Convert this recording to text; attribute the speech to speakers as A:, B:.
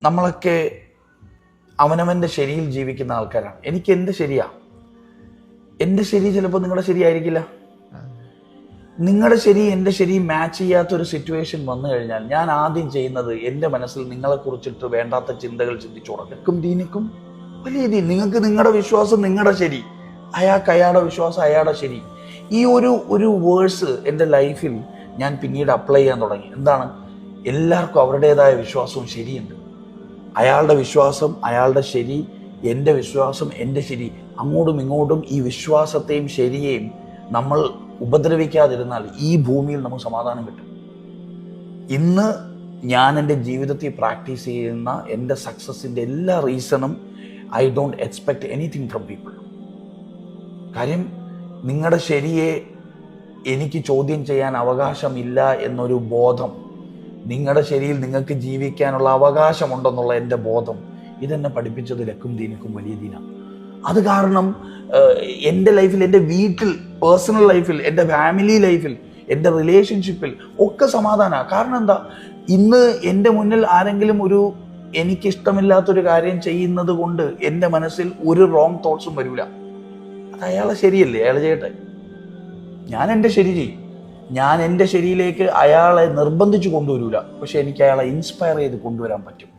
A: നമ്മളൊക്കെ അവനവൻ്റെ ശരിയിൽ ജീവിക്കുന്ന ആൾക്കാരാണ്. എനിക്ക് എൻ്റെ ശരിയാ, എൻ്റെ ശരി ചിലപ്പോൾ നിങ്ങളുടെ ശരിയായിരിക്കില്ല. നിങ്ങളുടെ ശരി എൻ്റെ ശരി മാച്ച് ചെയ്യാത്തൊരു സിറ്റുവേഷൻ വന്നു കഴിഞ്ഞാൽ ഞാൻ ആദ്യം ചെയ്യുന്നത് എൻ്റെ മനസ്സിൽ നിങ്ങളെക്കുറിച്ചിട്ട് വേണ്ടാത്ത ചിന്തകൾ ചിന്തിച്ചു തുടങ്ങും. ദീനിക്കും വലിയ ദീൻ, നിങ്ങൾക്ക് നിങ്ങളുടെ വിശ്വാസം നിങ്ങളുടെ ശരി, അയാൾക്ക് അയാളുടെ വിശ്വാസം അയാളുടെ ശരി. ഈ ഒരു വേഴ്സ് എൻ്റെ ലൈഫിൽ ഞാൻ പിന്നീട് അപ്ലൈ ചെയ്യാൻ തുടങ്ങി. എന്താണ്? എല്ലാവർക്കും അവരുടേതായ വിശ്വാസവും ശരിയുണ്ട്. അയാളുടെ വിശ്വാസം അയാളുടെ ശരി, എൻ്റെ വിശ്വാസം എൻ്റെ ശരി. അങ്ങോട്ടും ഇങ്ങോട്ടും ഈ വിശ്വാസത്തെയും ശരിയെയും നമ്മൾ ഉപദ്രവിക്കാതിരുന്നാൽ ഈ ഭൂമിയിൽ നമുക്ക് സമാധാനം കിട്ടും. ഇന്ന് ഞാൻ എൻ്റെ ജീവിതത്തിൽ പ്രാക്ടീസ് ചെയ്യുന്ന എൻ്റെ സക്സസിൻ്റെ എല്ലാ റീസണും I don't expect anything from people. കാര്യം നിങ്ങളുടെ ശരിയെ എനിക്ക് ചോദ്യം ചെയ്യാൻ അവകാശമില്ല എന്നൊരു ബോധം, നിങ്ങളുടെ ശരിയിൽ നിങ്ങൾക്ക് ജീവിക്കാനുള്ള അവകാശമുണ്ടെന്നുള്ള എൻ്റെ ബോധം, ഇതെന്നെ പഠിപ്പിച്ചത് ലക്കും ദീനിക്കും വലിയ ദീനാണ്. അത് കാരണം എൻ്റെ ലൈഫിൽ, എൻ്റെ വീട്ടിൽ, പേഴ്സണൽ ലൈഫിൽ, എൻ്റെ ഫാമിലി ലൈഫിൽ, എൻ്റെ റിലേഷൻഷിപ്പിൽ ഒക്കെ സമാധാനമാണ്. കാരണം എന്താ? ഇന്ന് എൻ്റെ മുന്നിൽ ആരെങ്കിലും എനിക്കിഷ്ടമില്ലാത്തൊരു കാര്യം ചെയ്യുന്നത് കൊണ്ട് എൻ്റെ മനസ്സിൽ ഒരു റോങ് തോട്ട്സും വരില്ല. അത് അയാളെ ശരിയല്ലേ, അയാൾ ചെയ്യട്ടെ. ഞാൻ എൻ്റെ ശരി ചെയ്യും. ഞാൻ എൻ്റെ ശരിയിലേക്ക് അയാളെ നിർബന്ധിച്ച് കൊണ്ടുവരില്ല, പക്ഷെ എനിക്ക് അയാളെ ഇൻസ്പയർ ചെയ്ത് കൊണ്ടുവരാൻ പറ്റും.